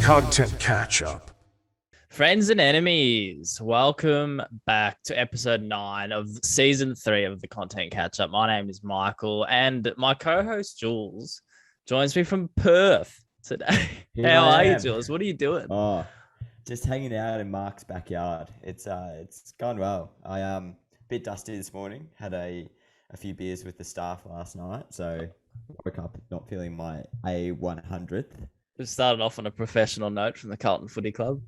Content Catchup. Friends and enemies, welcome back to episode 9 of season 3 of the Content Catch-Up. My name is Michael, and my co-host Jules joins me from Perth today. How are you, Jules? What are you doing? Oh, just hanging out in Mark's backyard. It's gone well. I a bit dusty this morning. Had a few beers with the staff last night, so woke up not feeling my A100th. We started off on a professional note from the Carlton Footy Club.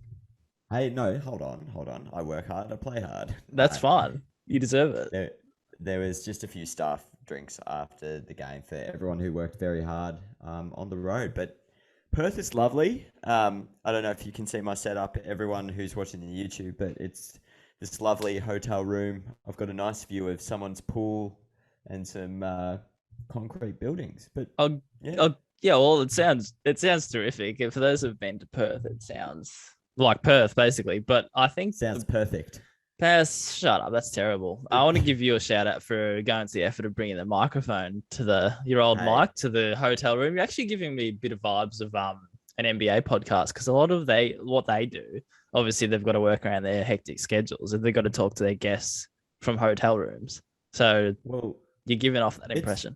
Hey, no, hold on. I work hard, I play hard. That's fine. You deserve it. There was just a few staff drinks after the game for everyone who worked very hard on the road. But Perth is lovely. I don't know if you can see my setup, everyone who's watching the YouTube, but it's this lovely hotel room. I've got a nice view of someone's pool and some concrete buildings. But yeah, well, it sounds terrific. And for those who've been to Perth, it sounds like Perth, basically. But I think sounds perfect. Shut up. That's terrible. I want to give you a shout out for going to the effort of bringing the microphone to your old mic to the hotel room. You're actually giving me a bit of vibes of an NBA podcast, because a lot of what they do, obviously they've got to work around their hectic schedules and they've got to talk to their guests from hotel rooms. So you're giving off that impression.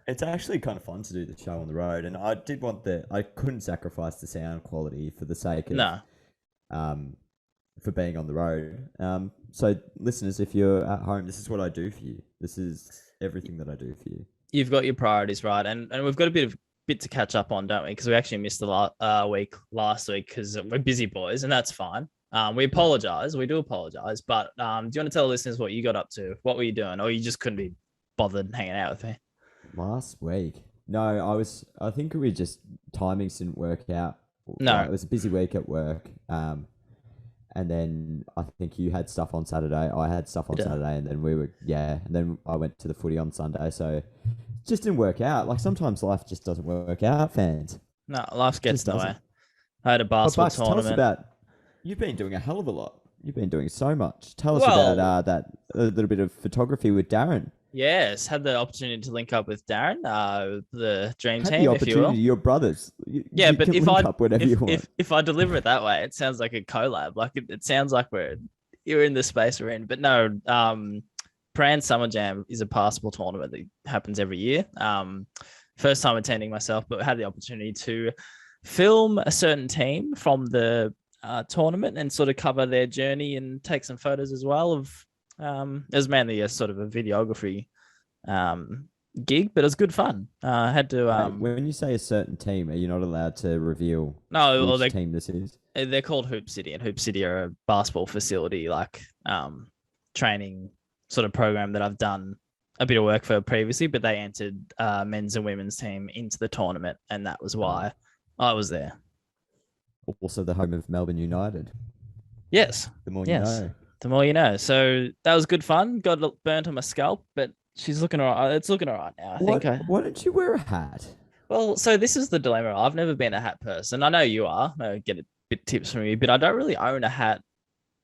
It's actually kind of fun to do the show on the road, and I couldn't sacrifice the sound quality for the sake of for being on the road. So listeners, if you're at home, this is what I do for you. This is everything that I do for you. You've got your priorities right, and we've got a bit to catch up on, don't we? Because we actually missed the week last week because we're busy boys, and that's fine. We apologize. We do apologize, but do you want to tell listeners what you got up to? What were you doing, or you just couldn't be bothered hanging out with me? Last week? No, I think we just timings didn't work out. No. It was a busy week at work. And then I think you had stuff on Saturday. I had stuff on Saturday, and then and then I went to the footy on Sunday. So it just didn't work out. Like, sometimes life just doesn't work out, fans. No, life gets in the way. I had a basketball tournament. Tell us about, you've been doing a hell of a lot. You've been doing so much. Tell us about that a little bit of photography with Darren. Yes, had the opportunity to link up with Darren, the dream team, the opportunity, if you will. Your brothers. Yeah, but if I deliver it that way, it sounds like a collab. Like it sounds like you're in the space we're in. But no, Pran Summer Jam is a basketball tournament that happens every year. First time attending myself, but had the opportunity to film a certain team from the tournament and sort of cover their journey and take some photos as well of. It was mainly a sort of a videography gig, but it was good fun. Had to. When you say a certain team, are you not allowed to reveal which team this is? They're called Hoop City, and Hoop City are a basketball facility, like training sort of program that I've done a bit of work for previously. But they entered men's and women's team into the tournament, and that was why I was there. Also, the home of Melbourne United. Yes. The more you know. The more you know. So that was good fun. Got burnt on my scalp, but she's looking all right. It's looking all right now. Why don't you wear a hat? Well, so this is the dilemma. I've never been a hat person. I know you are. I get a bit tips from you, but I don't really own a hat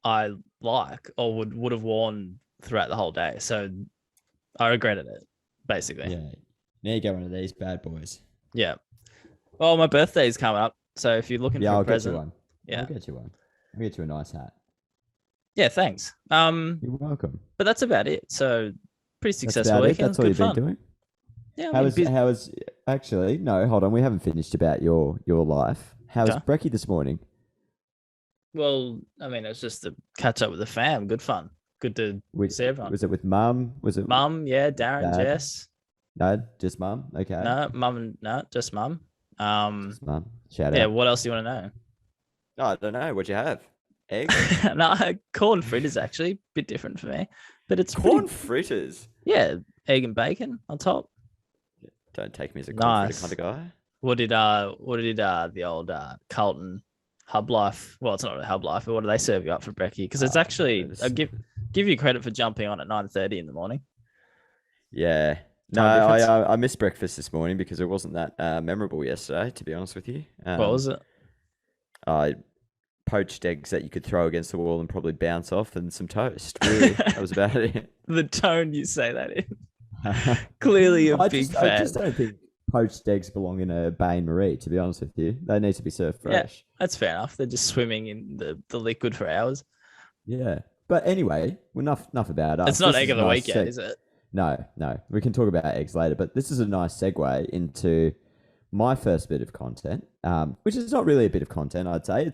I like or would have worn throughout the whole day. So I regretted it, basically. Yeah. Now you get one of these bad boys. Yeah. Well, my birthday's coming up. So if you're looking for a present. I'll get you one. I'll get you a nice hat. Yeah, thanks. You're welcome. But that's about it. So pretty successful weekend. That's all you've been doing? Yeah. How was actually, no, hold on. We haven't finished about your life. How was brekkie this morning? Well, I mean, it's just to catch up with the fam. Good fun. Good to see everyone. Was it with mum? Was it mum? Yeah, Darren, Dad? Jess. No, just mum. Okay. No, mum. No, just mum. Just mum. Shout out. Yeah. What else do you want to know? Oh, I don't know. What'd you have? Egg? No, corn fritters actually. Bit different for me, but it's corn fritters. Yeah, egg and bacon on top. Don't take me as a corn fritter kind of guy. What did the old Carlton Hub Life? Well, it's not really Hub Life, but what do they serve you up for brekkie? Because it's actually I give you credit for jumping on at 9:30 in the morning. Yeah. No, I missed breakfast this morning because it wasn't that memorable yesterday, to be honest with you. What was it? Poached eggs that you could throw against the wall and probably bounce off, and some toast. Really, that was about it. The tone you say that in. Clearly a big fan. I just don't think poached eggs belong in a Bain Marie, to be honest with you. They need to be served fresh. Yeah, that's fair enough. They're just swimming in the liquid for hours. Yeah. But anyway, enough about us. It's not This egg is of the a week nice yet, is it? No. We can talk about eggs later, but this is a nice segue into my first bit of content, which is not really a bit of content, I'd say.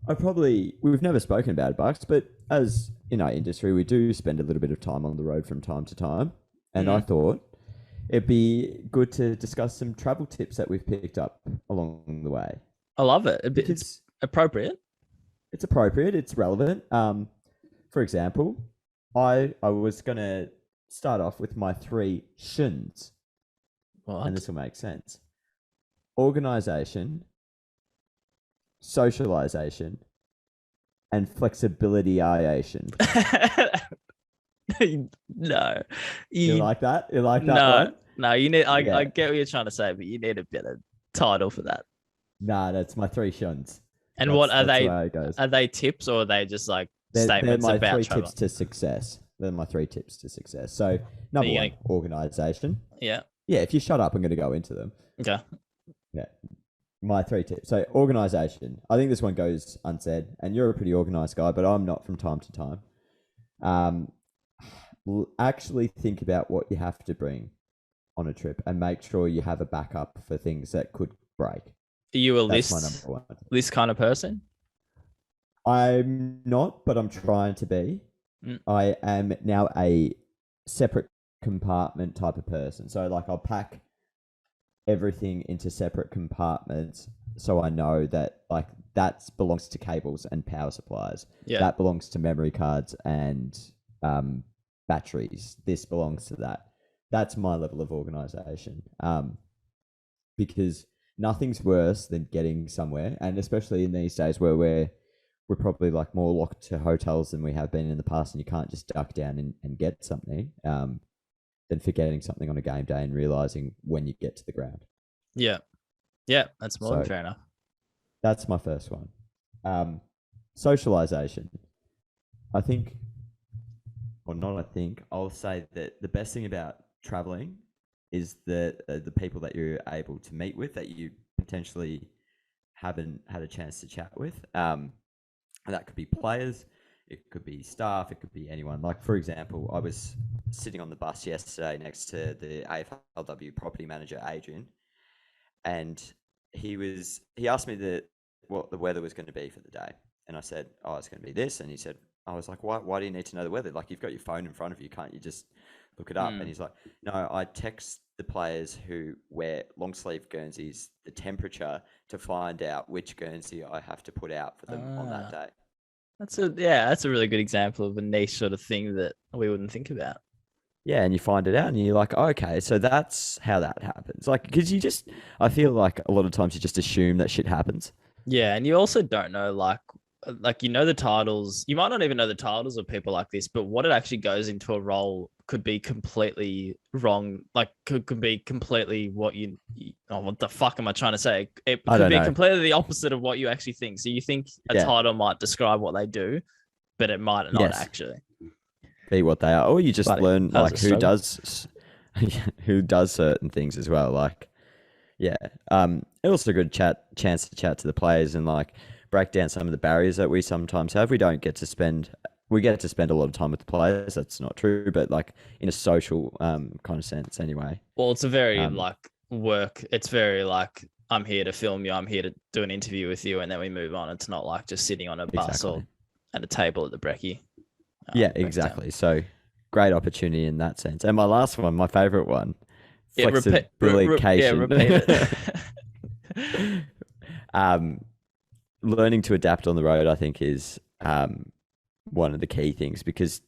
We've never spoken about it, Bucks, but as in our industry, we do spend a little bit of time on the road from time to time. And I thought it'd be good to discuss some travel tips that we've picked up along the way. I love it. It's appropriate. It's appropriate. It's relevant. For example, I was going to start off with my 3 shins. What? And this will make sense. Organization, socialization, and flexibilityation. No. You like that? You like that no, one? No, you need I get what you're trying to say, but you need a better title for that. Nah, that's my 3 shuns. What are they? Are they tips or are they just like statements they're my about 3 travel? tips to success. They're my 3 tips to success. So number 1, organization. Yeah. Yeah, if you shut up, I'm going to go into them. Okay. Yeah. My 3 tips. So organization. I think this one goes unsaid, and you're a pretty organized guy, but I'm not from time to time. Actually think about what you have to bring on a trip and make sure you have a backup for things that could break. Are you That's my number 1. list kind of person? I'm not, but I'm trying to be. I am now a separate compartment type of person. So like I'll pack everything into separate compartments so I know that like that belongs to cables and power supplies. Yeah. That belongs to memory cards and batteries. This belongs to that. That's my level of organization. Because nothing's worse than getting somewhere, and especially in these days where we're probably like more locked to hotels than we have been in the past, and you can't just duck down and get something, than forgetting something on a game day and realizing when you get to the ground. Yeah, that's more than fair enough. That's my first one. Socialization. I'll say that the best thing about traveling is the people that you're able to meet with, that you potentially haven't had a chance to chat with. And that could be players, it could be staff, it could be anyone. Like, for example, I was sitting on the bus yesterday next to the AFLW property manager, Adrian, and he asked me what the weather was going to be for the day. And I said, it's going to be this. And he said, I was like, why do you need to know the weather? Like, you've got your phone in front of you. Can't you just look it up? And he's like, no, I text the players who wear long sleeve Guernseys the temperature to find out which Guernsey I have to put out for them on that day. That's a really good example of a niche sort of thing that we wouldn't think about. Yeah, and you find it out and you're like, okay, so that's how that happens. Like, because I feel like a lot of times you just assume that shit happens. Yeah, and you also don't know, like the titles. You might not even know the titles of people like this, but what it actually goes into a role could be completely wrong. Like, could be completely what the fuck am I trying to say? It could be completely the opposite of what you actually think. So you think a title might describe what they do, but it might not actually be what they are. Or you just learn like who does certain things as well. Like, yeah. Also a good chance to chat to the players and like break down some of the barriers that we sometimes have. We get to spend a lot of time with the players. That's not true, but like in a social kind of sense anyway. Well, it's a very like work. It's very like, I'm here to film you. I'm here to do an interview with you. And then we move on. It's not like just sitting on a bus or at a table at the brekkie. Yeah, exactly. So great opportunity in that sense. And my last one, my favorite one, flexibilication. Repeat it. Learning to adapt on the road, I think, is one of the key things, because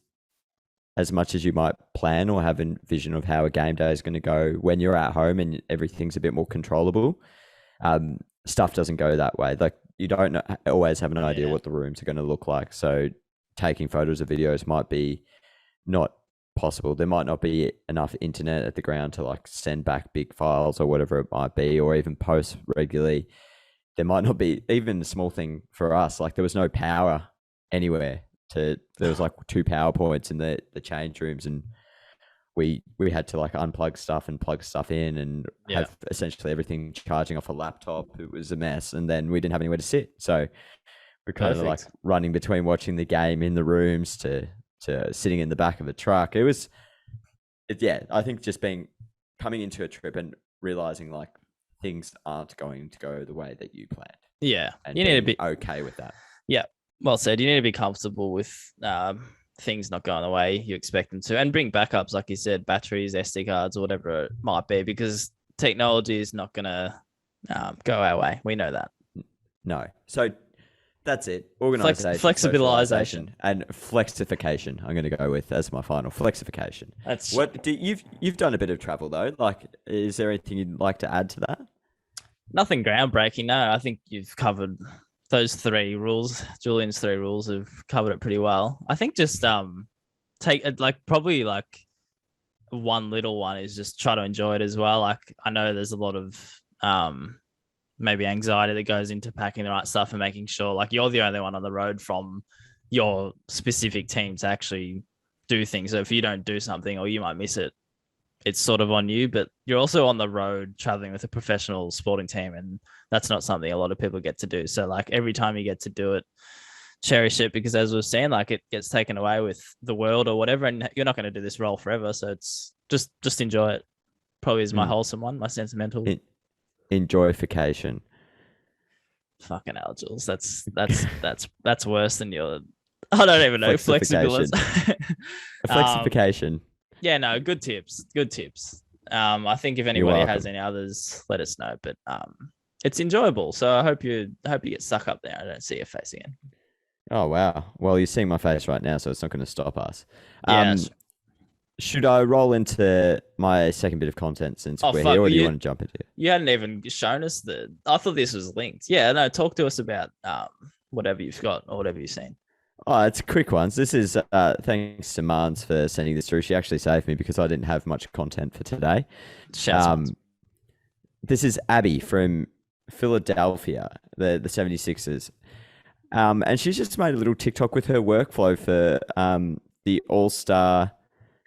as much as you might plan or have a vision of how a game day is going to go, when you're at home and everything's a bit more controllable, stuff doesn't go that way. Like, you don't always have an idea what the rooms are going to look like. So taking photos or videos might be not possible. There might not be enough internet at the ground to like send back big files or whatever it might be, or even post regularly. There might not be even a small thing for us. Like, there was no power anywhere there was like 2 power points in the change rooms, and we had to like unplug stuff and plug stuff in and have essentially everything charging off a laptop. It was a mess, and then we didn't have anywhere to sit, so we're kind of like running between watching the game in the rooms to sitting in the back of a truck. I think just coming into a trip and realizing like things aren't going to go the way that you planned. Yeah, and you need to be okay with that. Yeah, well said. You need to be comfortable with things not going the way you expect them to, and bring backups, like you said, batteries, SD cards, or whatever it might be, because technology is not going to go our way. We know that. No. So that's it. Organization, flexibilization, and flexification. I'm going to go with as my final flexification. That's what you've done a bit of travel though. Like, is there anything you'd like to add to that? Nothing groundbreaking. No, I think you've covered those 3 rules. Julian's 3 rules have covered it pretty well. I think just take probably one little one is just try to enjoy it as well. Like, I know there's a lot of maybe anxiety that goes into packing the right stuff and making sure like you're the only one on the road from your specific team to actually do things. So if you don't do something or you might miss it, it's sort of on you, but you're also on the road traveling with a professional sporting team, and that's not something a lot of people get to do. So like every time you get to do it, cherish it, because as we were saying, like it gets taken away with the world or whatever, and you're not going to do this role forever. So it's just enjoy it. Probably is my wholesome one, my sentimental. Enjoyification. Fucking hell, Jules. That's worse than your. I don't even know. Flexibility. Flexification. Yeah, no, good tips. Good tips. I think if anybody has any others, let us know. But it's enjoyable. So I hope you get stuck up there. I don't see your face again. Oh wow. Well, you're seeing my face right now, so it's not going to stop us. Yeah. Should I roll into my second bit of content since we're here, or do you want to jump into it? You hadn't even shown us I thought this was linked. Yeah, no, talk to us about whatever you've got or whatever you've seen. Oh, it's quick ones. This is thanks to Mans for sending this through. She actually saved me because I didn't have much content for today. This is Abby from Philadelphia, the 76ers. And she's just made a little TikTok with her workflow for the All-Star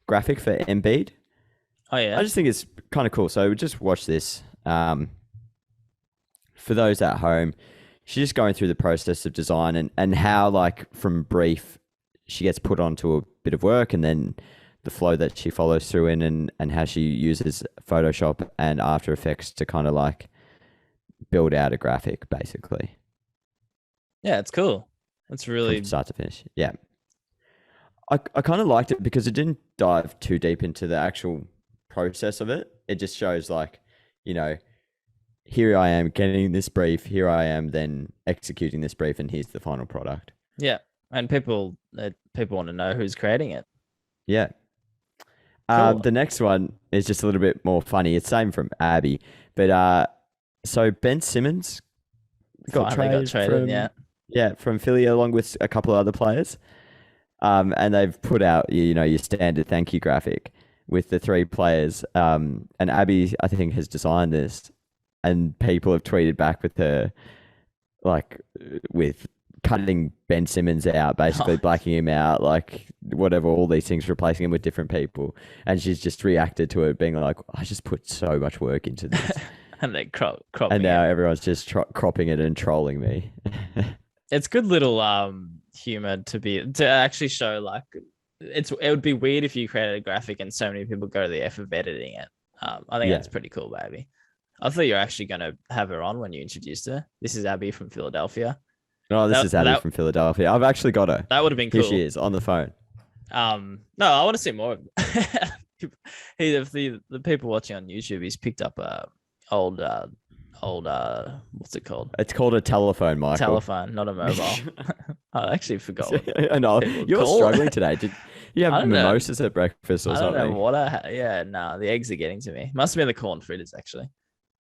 graphic for Embiid. Oh, yeah. I just think it's kind of cool. So just watch this. For those at home, she's just going through the process of design and how, like, from brief, she gets put onto a bit of work, and then the flow that she follows through in and how she uses Photoshop and After Effects to kind of, like, build out a graphic, basically. Yeah, it's cool. It's really... From start to finish. Yeah. I kind of liked it because it didn't dive too deep into the actual process of it. It just shows, like, you know, here I am getting this brief, here I am then executing this brief, and here's the final product. Yeah, and people want to know who's creating it. Yeah. Cool. The next one is just a little bit more funny. It's same from Abby, but so Ben Simmons got traded from Philly along with a couple of other players. And they've put out, your standard thank you graphic with the 3 players. And Abby, I think, has designed this, and people have tweeted back with her, like, with cutting Ben Simmons out, basically blacking him out, like, whatever, all these things, replacing him with different people. And she's just reacted to it being like, I just put so much work into this. And they cropping and now everyone's just cropping it and trolling me. It's good little humor to actually show, like, it would be weird if you created a graphic and so many people go to the effort of editing it. I think that's pretty cool, baby. I thought you were actually going to have her on when you introduced her. This is Abby from Philadelphia. No, this is Abby from Philadelphia. I've actually got her. That would have been cool. Here she is on the phone. No, I want to see more. The people watching on YouTube, he's picked up old what's it called? It's called a telephone, Michael. Telephone, not a mobile. I actually forgot. I know you're struggling today. Did you have mimosas at breakfast or something? I don't know what I had. Yeah, no, the eggs are getting to me. Must have been the corn fritters, actually.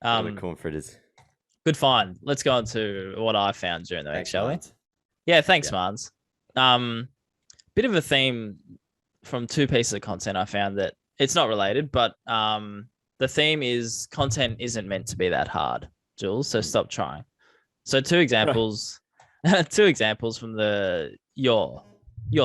The corn fritters. Good find. Let's go on to what I found during the week, shall we? Yeah, thanks, Mans. Bit of a theme from 2 pieces of content I found that it's not related, but the theme is content isn't meant to be that hard, Jules. So stop trying. So 2 examples, 2 examples from your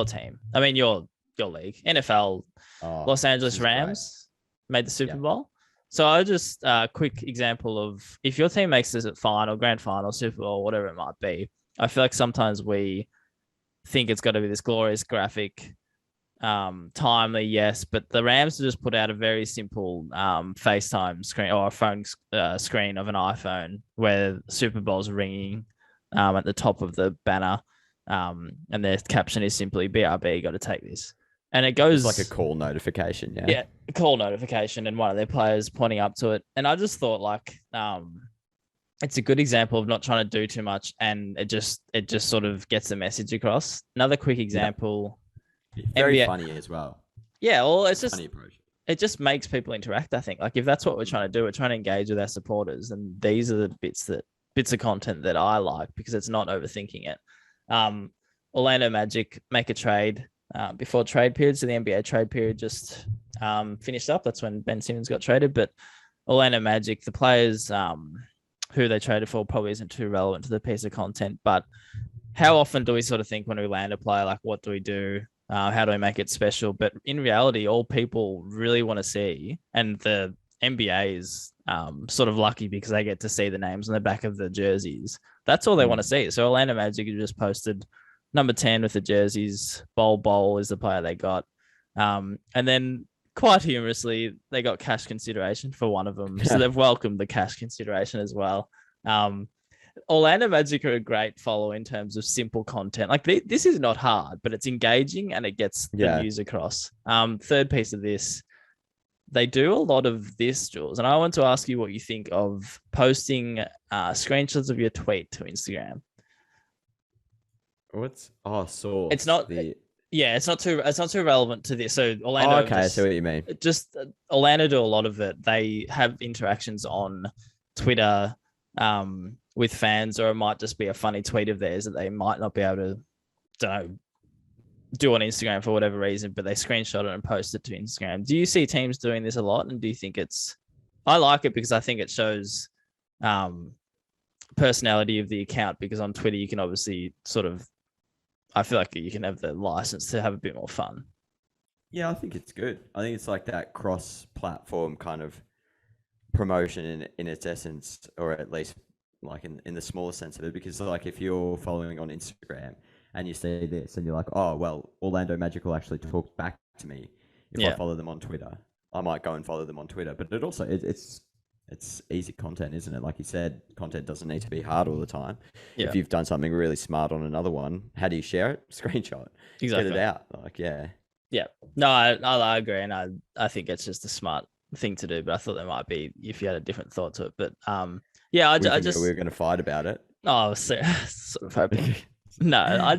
team. I mean, your your league. NFL, Oh, Los this Angeles is great. Rams made the Super Yeah. Bowl. So I just quick example of if your team makes this at final, grand final, Super Bowl, whatever it might be. I feel like sometimes we think it's got to be this glorious graphic, timely, yes, but the Rams just put out a very simple FaceTime screen or a phone screen of an iPhone where Super Bowl's ringing at the top of the banner, and their caption is simply "BRB, got to take this," and it goes It's like a call notification. Yeah. yeah, call notification, and one of their players pointing up to it, and I just thought like it's a good example of not trying to do too much, and it just sort of gets the message across. Another quick example. Very NBA funny as well. Yeah, well, it's just Funny approach. it just makes people interact. I think, like, if that's what we're trying to do, we're trying to engage with our supporters, and these are the bits of content that I like because it's not overthinking it. Orlando Magic make a trade before trade period, so the NBA trade period just finished up. That's when Ben Simmons got traded, but Orlando Magic, the players who they traded for probably isn't too relevant to the piece of content, but how often do we sort of think when we land a player, like, what do we do? How do we make it special? But in reality, all people really want to see, and the NBA is sort of lucky because they get to see the names on the back of the jerseys. That's all they want to see. So Orlando Magic just posted number 10 with the jerseys. Bol is the player they got. And then quite humorously, they got cash consideration for one of them. So they've welcomed the cash consideration as well. Orlando Magic are a great follow in terms of simple content. Like this is not hard, but it's engaging and it gets the news across. Third piece of this, they do a lot of this, Jules, and I want to ask you what you think of posting screenshots of your tweet to Instagram. So it's not. Yeah, it's not too relevant to this. So Orlando. Okay, I see what you mean. Just Orlando do a lot of it. They have interactions on Twitter with fans, or it might just be a funny tweet of theirs that they might not be able to, do on Instagram for whatever reason, but they screenshot it and post it to Instagram. Do you see teams doing this a lot? And do you think I like it because I think it shows personality of the account, because on Twitter you can obviously I feel like you can have the license to have a bit more fun. Yeah, I think it's good. I think it's like that cross-platform kind of promotion in its essence, or at least like in the smaller sense of it, because like if you're following on Instagram and you see this and you're like, oh, well, Orlando Magic will actually talk back to me if I follow them on Twitter. I might go and follow them on Twitter, but it also, it's easy content, isn't it? Like you said, content doesn't need to be hard all the time. Yeah. If you've done something really smart on another one, how do you share it? Screenshot. Exactly. Get it out. Like, yeah. Yeah. No, I agree. And I think it's just a smart thing to do, but I thought there might be if you had a different thought to it. But yeah, I just we were going to fight about it. Oh, I was sort of hoping. No, I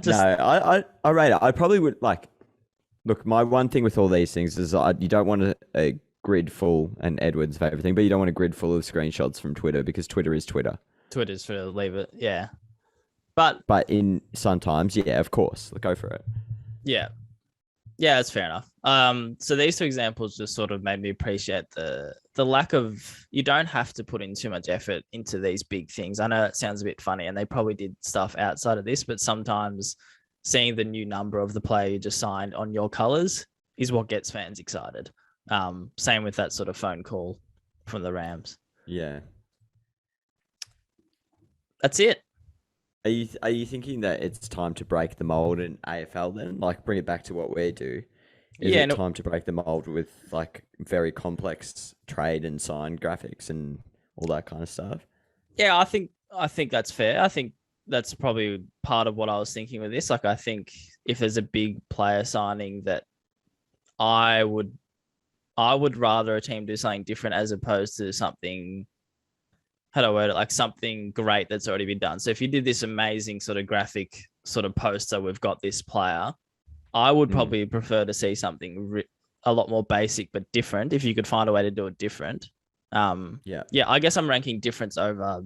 rate it. I probably would look. My one thing with all these things is you don't want a grid full, and Edward's favorite thing, but you don't want a grid full of screenshots from Twitter, because Twitter is Twitter. Twitter's for leave it, yeah. But in sometimes, yeah, of course, go for it. Yeah, that's fair enough. So these two examples just sort of made me appreciate the lack of, you don't have to put in too much effort into these big things. I know it sounds a bit funny, and they probably did stuff outside of this, but sometimes seeing the new number of the player you just signed on your colors is what gets fans excited. Same with that sort of phone call from the Rams. Yeah. That's it. Are you thinking that it's time to break the mold in AFL then? Like, bring it back to what we do? Is it time to break the mold with like very complex trade and sign graphics and all that kind of stuff? Yeah, I think that's fair. I think that's probably part of what I was thinking with this. Like, I think if there's a big player signing, that I would rather a team do something different as opposed to something, how do I word it, like something great that's already been done. So if you did this amazing sort of graphic sort of poster, we've got this player, I would probably prefer to see something a lot more basic but different, if you could find a way to do it different. Yeah, I guess I'm ranking difference over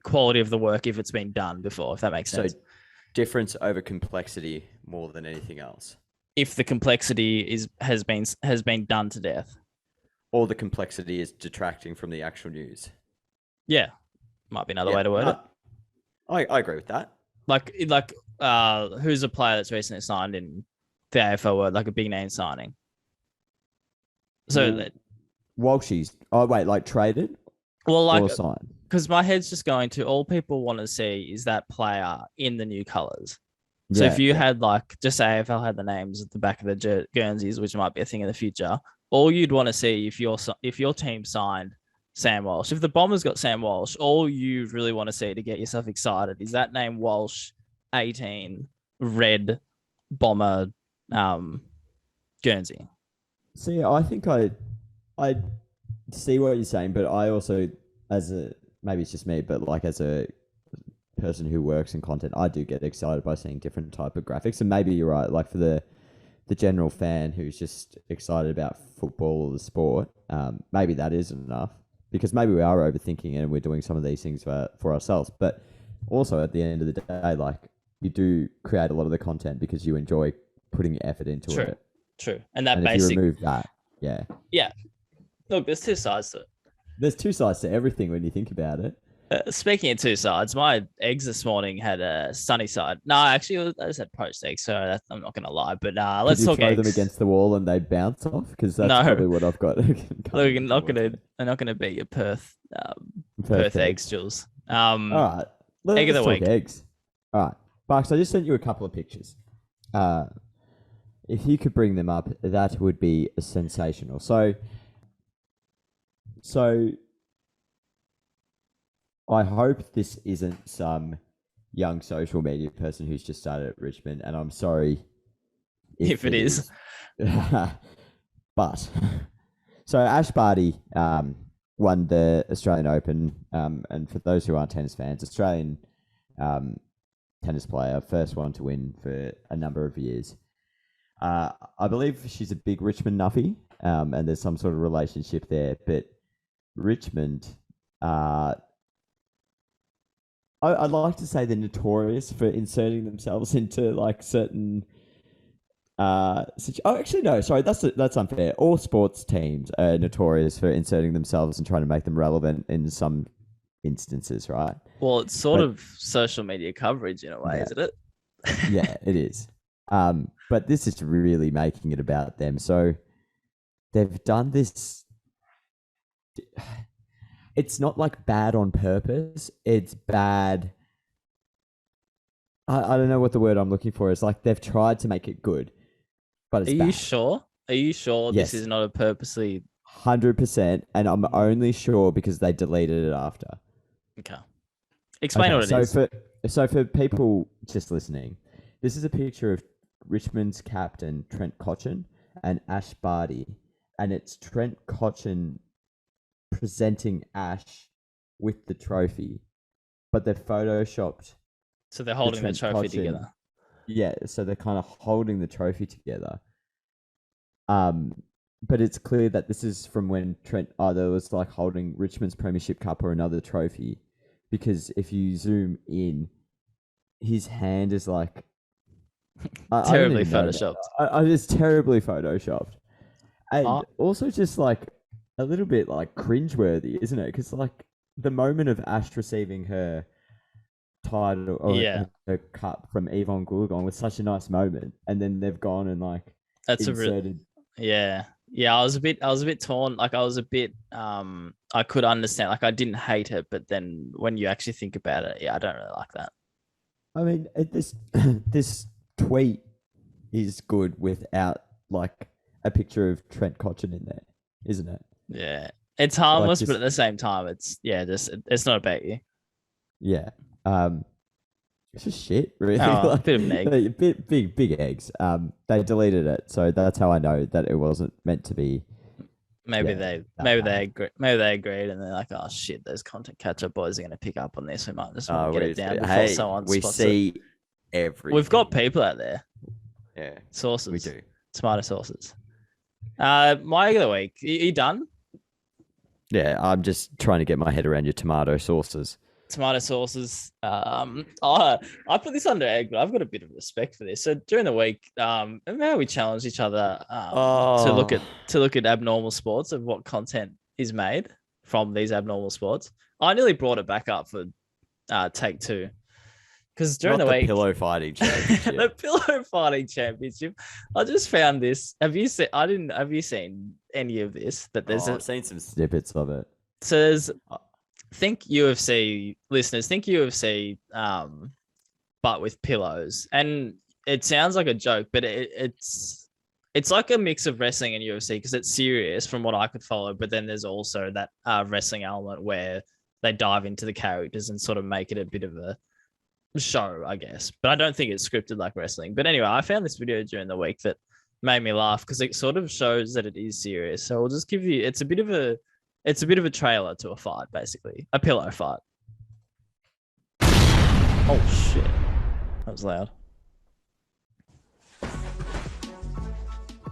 quality of the work if it's been done before, if that makes sense. So difference over complexity more than anything else. If the complexity has been done to death, or the complexity is detracting from the actual news. Yeah, might be another way to word it. I agree with that. Like who's a player that's recently signed in the AFL word, like a big name signing. So Well, that, Walshies. Oh wait, like traded well, like or signed? because my head's just going to all people want to see is that player in the new colors. So if Yeah, you yeah. had like just say AFL had the names at the back of the Guernseys, which might be a thing in the future, all you'd want to see if your team signed Sam Walsh, if the Bombers got Sam Walsh, all you really want to see to get yourself excited is that name Walsh, 18, red bomber, Guernsey. See, I think I see what you're saying, but I also, as a maybe it's just me, but like as a person who works in content, I do get excited by seeing different type of graphics. And maybe you're right, like for the general fan who's just excited about football or the sport, maybe that isn't enough because maybe we are overthinking it and we're doing some of these things for ourselves. But also at the end of the day, like you do create a lot of the content because you enjoy putting effort into True, it. true. And that And if you remove that, yeah. yeah. Look, there's two sides to it. There's two sides to everything when you think about it. Speaking of two sides, my eggs this morning had a sunny side. No, actually, I just had poached eggs, so I'm not going to lie. But Could let's you talk throw eggs. them against the wall and they bounce off? Because that's No, probably what I've got. look, I'm not gonna beat your Perth Perfect. eggs, Jules. All right. Egg of Let's the talk week. eggs. All right. Barks, I just sent you a couple of pictures. If you could bring them up, that would be sensational. So I hope this isn't some young social media person who's just started at Richmond, and I'm sorry If it is. But so Ash Barty won the Australian Open, and for those who aren't tennis fans, Australian tennis player, first one to win for a number of years. I believe she's a big Richmond nuffy, and there's some sort of relationship there. But Richmond, I'd like to say they're notorious for inserting themselves into like certain. Actually, no. Sorry, that's unfair. All sports teams are notorious for inserting themselves and trying to make them relevant in some instances, right? Well, it's sort of social media coverage in a way, Yeah. isn't it? Yeah, it is. But this is really making it about them. So they've done this. It's not like bad on purpose. It's bad. I don't know what the word I'm looking for is. Like they've tried to make it good, but it's Are bad. you sure? Are you sure Yes. this is not a purposely? 100%, and I'm only sure because they deleted it after. Okay. Explain what it is. So for people just listening, this is a picture of Richmond's captain Trent Cotchin and Ash Barty, and it's Trent Cotchin presenting Ash with the trophy, but they've photoshopped. So they're holding the trophy together. Yeah, so they're kind of holding the trophy together. But it's clear that this is from when Trent either was like holding Richmond's Premiership Cup or another trophy, because if you zoom in, his hand is like Terribly photoshopped. It's terribly photoshopped, and also just like a little bit like cringeworthy, isn't it? Because like the moment of Ash receiving her title or her cup from Yvonne Goolagong was such a nice moment, and then they've gone and like inserted. Yeah. I was a bit torn. Like I was a bit I could understand. Like I didn't hate it, but then when you actually think about it, I don't really like that. I mean, this tweet is good without like a picture of Trent Cotchin in there, isn't it? Yeah. It's harmless, but at the same time it's not about you. Yeah. It's just shit, really. A bit of an egg. Big eggs. They deleted it, so that's how I know that it wasn't meant to be. Maybe they agreed, and they're like, oh shit, those content catch-up boys are going to pick up on this. We might just want to get it down before someone spots it. We see everything. We've got people out there. Yeah, sources. We do. Smarter sources. My egg of the week. Are you done? Yeah, I'm just trying to get my head around your tomato sauces. Tomato sauces. I put this under egg, but I've got a bit of respect for this. So during the week, remember how we challenged each other to look at abnormal sports of what content is made from these abnormal sports. I nearly brought it back up for take 2. because during Not the the week, pillow fighting championship. the pillow fighting championship. I just found this. Have you seen? I didn't. Have you seen any of this? That there's I've seen some snippets of it. So there's think UFC listeners, think UFC, but with pillows, and it sounds like a joke, but it's like a mix of wrestling and UFC because it's serious from what I could follow, but then there's also that wrestling element where they dive into the characters and sort of make it a bit of a show, I guess. But I don't think it's scripted like wrestling. But anyway, I found this video during the week that made me laugh because it sort of shows that it is serious. So I'll just give you it's a bit of a trailer to a fight, basically. A pillow fight. Oh shit. That was loud.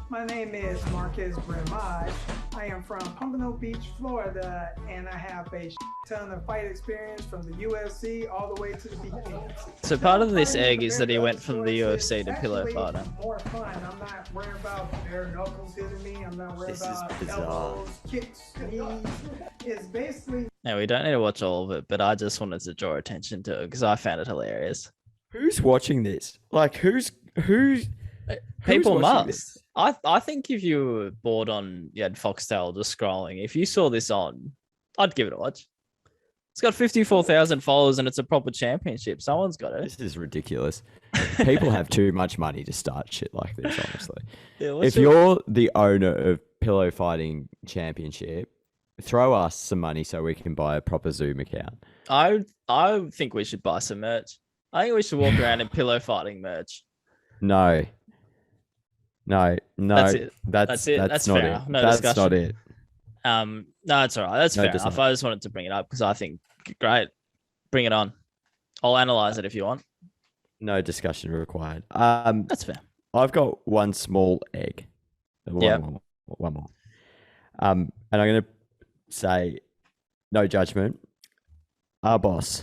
My name is Marquez Bramage. I am from Pompano Beach, Florida, and I have a ton of fight experience from the UFC all the way to the BKFC. So part of this egg is that he went from the UFC to pillow fighting. More fun. I'm not worried about bare knuckles hitting me. I'm not worried This is about bizarre. elbows, kicks, knees. It's basically. Now we don't need to watch all of it, but I just wanted to draw attention to it because I found it hilarious. Who's watching this? Like, who's People watching must. this? I think if you were bored you had Foxtel just scrolling, if you saw this on, I'd give it a watch. It's got 54,000 followers and it's a proper championship. Someone's got it. This is ridiculous. People have too much money to start shit like this, honestly. Yeah, If you're the owner of Pillow Fighting Championship, throw us some money so we can buy a proper Zoom account. I think we should buy some merch. I think we should walk around in pillow fighting merch. No. That's it. That's That's not fair. it. No That's discussion. not it. No, it's all right. That's No fair enough. discussion. I just wanted to bring it up because I think great. Bring it on. I'll analyze it if you want. No discussion required. That's fair. I've got one small egg. Yep. One more. And I'm going to say, no judgment. Our boss,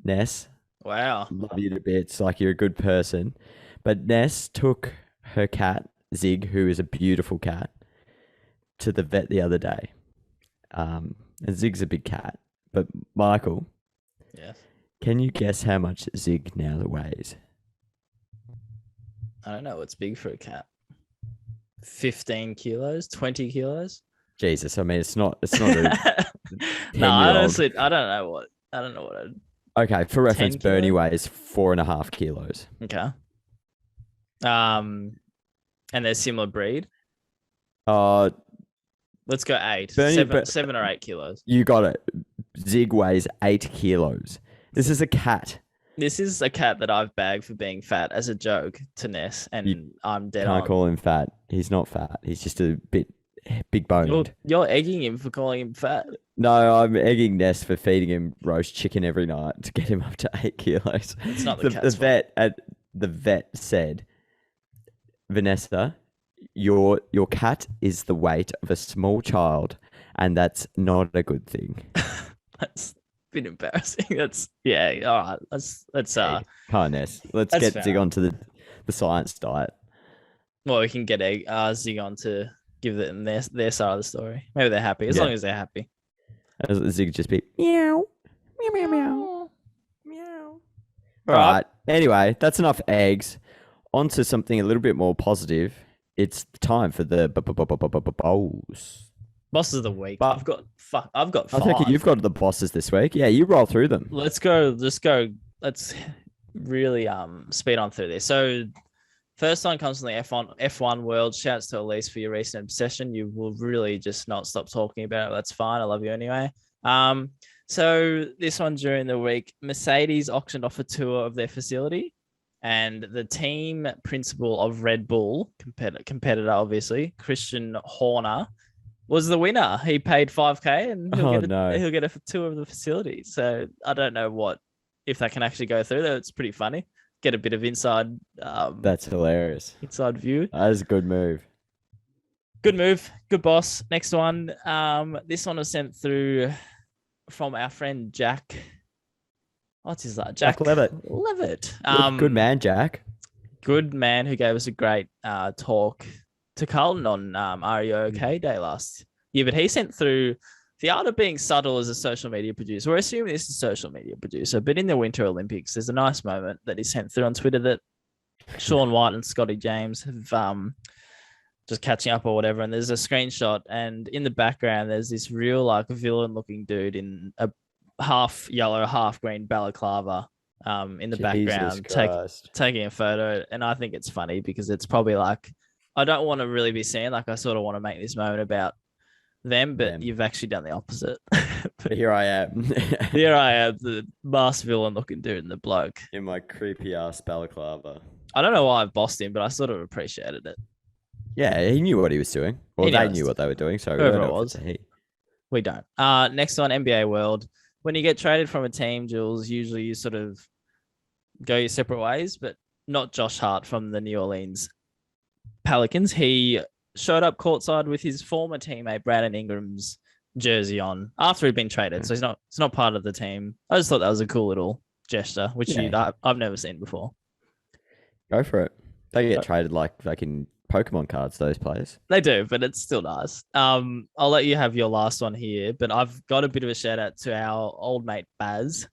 Ness, Wow. love you to bits. Like, you're a good person. But Ness took her cat, Zig, who is a beautiful cat, to the vet the other day. And Zig's a big cat. But Michael, Yes. can you guess how much Zig now weighs? I don't know what's big for a cat. 15 kilos, 20 kilos. Jesus, I mean, it's not a 10-year-old. No, honestly, I don't know what. Okay, for reference, 10 Bernie kilos? weighs 4.5 kilos. Okay. And they're similar breed. Let's go 8. Bernie- 7 or 8 kilos. You got it. Zig weighs 8 kilos. This is a cat. This is a cat that I've bagged for being fat as a joke to Ness, and I'm dead Can't on. call him fat. He's not fat. He's just a bit big boned. You're egging him for calling him fat. No, I'm egging Ness for feeding him roast chicken every night to get him up to 8 kilos. It's not the cat's the vet said, Vanessa, your cat is the weight of a small child, and that's not a good thing. That's a bit embarrassing. That's yeah. All right. Let's Come on, Ness. Let's That's get fair. Zig onto the science diet. Well, we can get Zig on to give them their side of the story. Maybe they're happy as Yeah. long as they're happy. Zig just be meow, meow, meow, meow, meow. All Right. right. Anyway, that's enough eggs. On to something a little bit more positive. It's time for the bowls. Bosses of the week. But- I've got I 5. think you've got the bosses this week. Yeah, you roll through them. Let's go. Let's really speed on through this. So first one comes from the F1 world. Shouts to Elise for your recent obsession. You will really just not stop talking about it. That's fine. I love you anyway. So this one during the week, Mercedes auctioned off a tour of their facility, and the team principal of Red Bull, competitor obviously, Christian Horner, was the winner. He paid $5,000 and he'll get a tour of the facility. So I don't know if that can actually go through. Though it's pretty funny. Get a bit of inside. That's hilarious. Inside view. That is a good move. Good move. Good boss. Next one. This one was sent through from our friend Jack. What's his name? Jack Levitt. Levitt. Good man, Jack. Good man who gave us a great talk to Carlton on Are You OK Day last year. But he sent through the art of being subtle as a social media producer. We're assuming this is a social media producer, but in the Winter Olympics, there's a nice moment that he sent through on Twitter that Sean White and Scotty James have just catching up or whatever. And there's a screenshot, and in the background, there's this real like villain-looking dude in a half yellow, half green balaclava in the background taking a photo. And I think it's funny because it's probably like, I don't want to really be seen like I sort of want to make this moment about them, but you've actually done the opposite. But here I am. Here I am, the masked villain looking dude and the bloke. In my creepy ass balaclava. I don't know why I've bossed him, but I sort of appreciated it. Yeah, he knew what he was doing. Well, they knew what they were doing, so whoever it was. We don't. Next on NBA World. When you get traded from a team, Jules, usually you sort of go your separate ways, but not Josh Hart from the New Orleans Pelicans. He showed up courtside with his former teammate Brandon Ingram's jersey on after he'd been traded, so he's not part of the team. I just thought that was a cool little gesture, which I've never seen before. Go for it. They get traded like in Pokemon cards, those players. They do, but it's still nice. I'll let you have your last one here, but I've got a bit of a shout out to our old mate Basil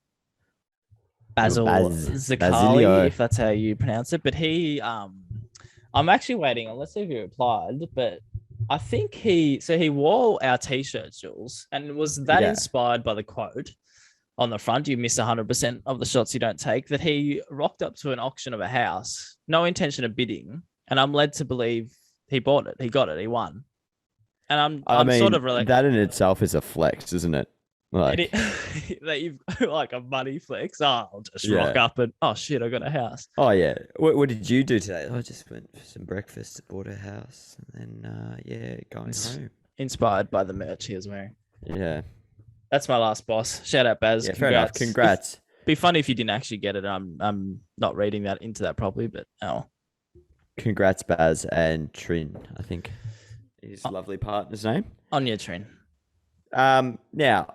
Zakali, if that's how you pronounce it. But he, I'm actually waiting on. Let's see if he replied. But I think he wore our t-shirts, Jules, and was that inspired by the quote on the front? You miss 100% of the shots you don't take. That he rocked up to an auction of a house, no intention of bidding. And I'm led to believe he bought it. He got it. He won. And I'm sort of really... That in itself is a flex, isn't it? Like that you've like a money flex. Oh, I'll just rock up and oh shit, I got a house. Oh yeah. What did you do today? I just went for some breakfast, bought a house, and then going home. Inspired by the merch he was wearing. Yeah. That's my last boss. Shout out Baz. Yeah, fair enough. Congrats. Be funny if you didn't actually get it. I'm not reading that into that properly, but Congrats, Baz and Trin, I think his lovely partner's name. On your Trin. Now,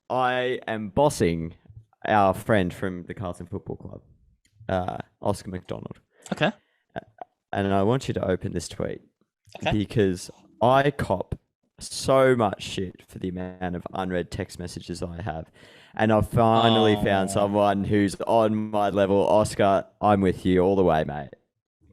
I am bossing our friend from the Carlton Football Club, Oscar McDonald. Okay. And I want you to open this tweet because I cop so much shit for the amount of unread text messages I have. And I've finally found someone who's on my level. Oscar, I'm with you all the way, mate.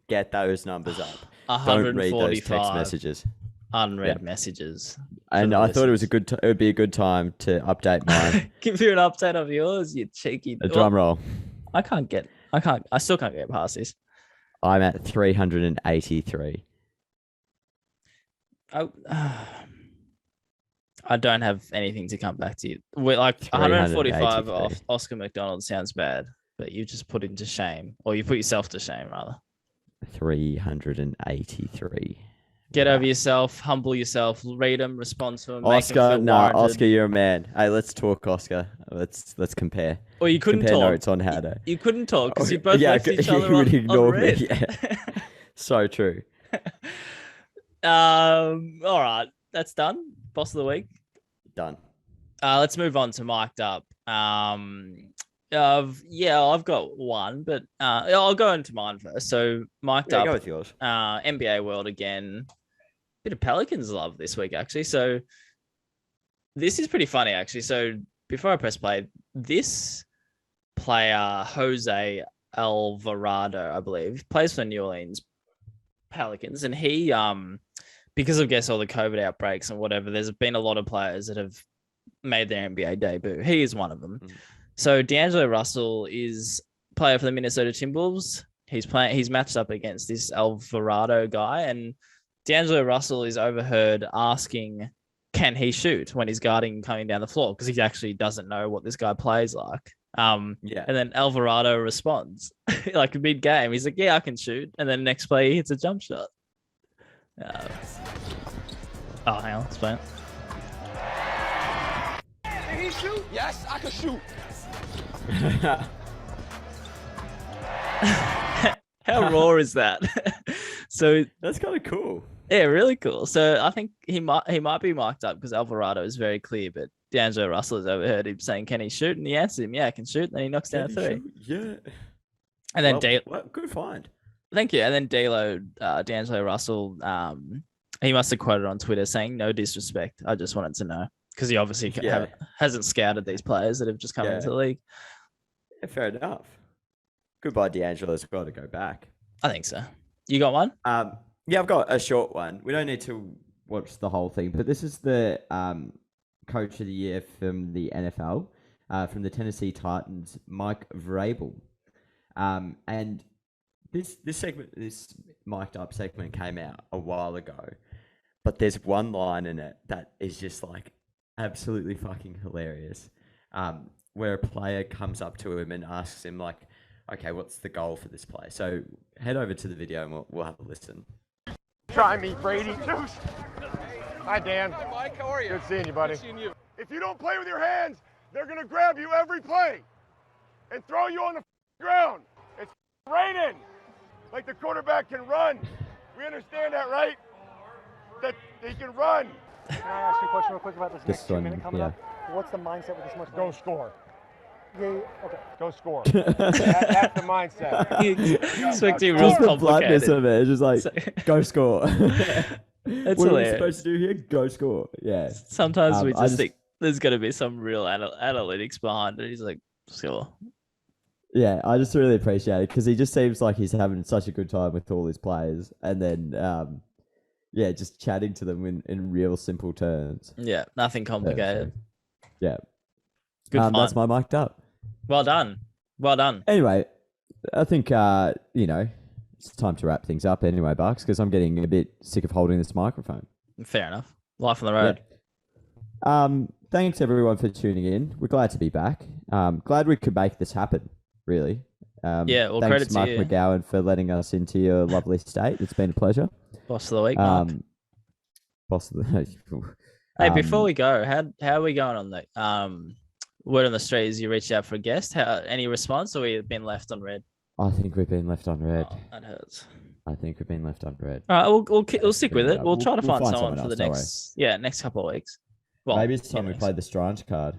Get those numbers up. 145 Don't read those text messages. Unread messages. And I thought it would be a good time to update mine. Give you an update of yours, you cheeky. A drum roll. I still can't get past this. I'm at 383. I don't have anything to come back to you. We're like 145 off Oscar McDonald sounds bad, but you just put him to shame, or you put yourself to shame rather. 383. Get over yourself, humble yourself, read them, respond to them. Oscar, Oscar, you're a man. Hey, let's talk, Oscar. Let's compare. Well, you couldn't compare talk. Notes on how to. You couldn't talk because you both left each other on unread. Me. Yeah. So true. All right, that's done. Boss of the week. Done. Let's move on to Mik'd Up. I've got one, but I'll go into mine first. So Mik'd Up. Go with yours. NBA World again. Bit of Pelicans love this week, actually. So this is pretty funny, actually. So before I press play, this player, Jose Alvarado, I believe, plays for the New Orleans Pelicans. And he, because of, I guess, all the COVID outbreaks and whatever, there's been a lot of players that have made their NBA debut. He is one of them. Mm. So D'Angelo Russell is player for the Minnesota Timberwolves. He's matched up against this Alvarado guy, and D'Angelo Russell is overheard asking, can he shoot when he's guarding coming down the floor? Because he actually doesn't know what this guy plays like. And then Alvarado responds like mid-game. He's like, yeah, I can shoot. And then next play, he hits a jump shot. Hang on, let's play it. Can he shoot? Yes, I can shoot. How raw is that? So that's kind of cool. Yeah, really cool. So I think he might be Mik'd Up because Alvarado is very clear, but D'Angelo Russell has overheard him saying, "Can he shoot?" And he answered him, "Yeah, I can shoot." And then he knocks down a three. Yeah. And then good find. Thank you. And then D'Angelo Russell, he must have quoted on Twitter saying, "No disrespect. I just wanted to know." because he obviously hasn't scouted these players that have just come into the league. Yeah, fair enough. Goodbye, D'Angelo, as well to go back. I think so. You got one? Yeah, I've got a short one. We don't need to watch the whole thing, but this is the coach of the year from the NFL, from the Tennessee Titans, Mike Vrabel. And this Mik'd Up segment came out a while ago, but there's one line in it that is just like absolutely fucking hilarious, where a player comes up to him and asks him like, okay, what's the goal for this play? So head over to the video and we'll have a listen. Try me, Brady. Hi, Dan. Hi, Mike. How are you? Good seeing you, buddy. Good seeing you. If you don't play with your hands, they're going to grab you every play and throw you on the ground. It's raining. Like the quarterback can run. We understand that, right? That he can run. Can I ask you a question real quick about this next 2 minute coming up? Yeah. What's the mindset with this much? Go score. Yeah, okay. Go score. That's the mindset. Expecting real Just the bluntness complicated. of it. It's just like, go score. It's what are we hilarious. supposed to do here? Go score. Yeah. Sometimes we I just think there's got to be some real analytics behind it. He's like, score. Yeah, I just really appreciate it because he just seems like he's having such a good time with all his players, and then just chatting to them in real simple terms. Yeah, nothing complicated. Yeah, Good fun. that's my Mik'd Up. Well done. Well done. Anyway, I think it's time to wrap things up anyway, Bucks, because I'm getting a bit sick of holding this microphone. Fair enough. Life on the road. Yeah. Thanks everyone for tuning in. We're glad to be back. Glad we could make this happen. Really. Well, thanks, credit to Mark you. McGowan, for letting us into your lovely state. It's been a pleasure. Boss of the week, Mark. Boss of the Hey, before we go, how are we going on the word on the street? Is you reached out for a guest? Any response, or we've been left on red? I think we've been left on red. Oh, that hurts. I think we've been left on red. All right, we'll stick with it. We'll try to we'll find find someone someone for the else, next couple of weeks. Well, Maybe it's time we next. played the Strange card.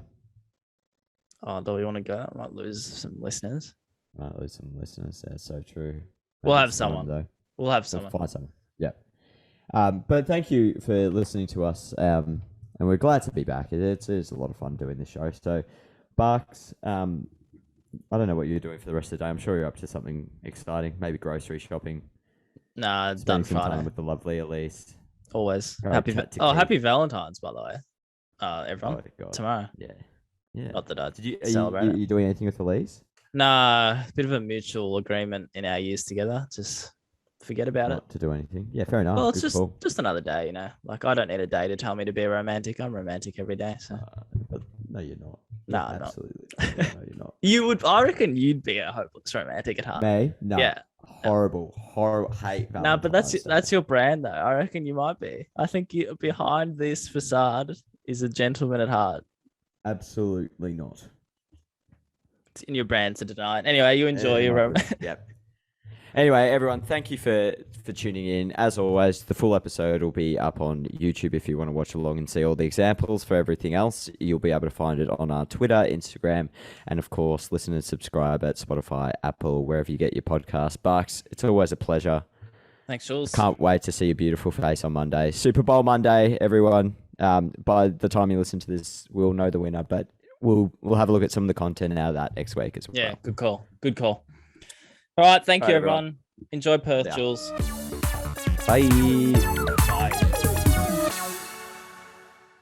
Oh, do we want to go? I might lose some listeners. Might lose some listeners. That's so true. We'll Maybe have it's time, someone. though. We'll have We'll someone. find someone. Yeah. But thank you for listening to us. And we're glad to be back. It's a lot of fun doing this show. So, Barks, I don't know what you're doing for the rest of the day. I'm sure you're up to something exciting. Maybe grocery shopping. Nah, it's done Spending some Friday. time with the lovely Elise. Always. All right, cut to Happy Keith. Valentine's, by the way. Everyone. Oh, God. Tomorrow. Yeah. Yeah. Not that I Did you celebrate are you doing anything with Elise? Nah, bit of a mutual agreement in our years together. Just forget about it. Not to do anything. Yeah, fair enough. Well, it's Good call. just another day, you know. Like, I don't need a day to tell me to be romantic. I'm romantic every day. So But no, you're not. No, I'm not. Absolutely. No, you're not. you would. I reckon you'd be a hopeless romantic at heart. Me? No. Yeah. Horrible. Hate No, but that's Valentine's Day. your brand, though. I reckon you might be. I think you, behind this facade is a gentleman at heart. Absolutely not. It's in your brand to deny it. Anyway, you enjoy your Yep. Anyway, everyone, thank you for tuning in. As always, the full episode will be up on YouTube if you want to watch along and see all the examples for everything else. You'll be able to find it on our Twitter, Instagram, and of course, listen and subscribe at Spotify, Apple, wherever you get your podcast. Bucks, it's always a pleasure. Thanks, Jules. Can't wait to see your beautiful face on Monday. Super Bowl Monday, everyone. By the time you listen to this, we'll know the winner, but we'll have a look at some of the content out of that next week as well. Yeah, good call. Good call. All right, thank All you, right, everyone. everyone. Enjoy Perth, Yeah. Jules. Bye. Bye.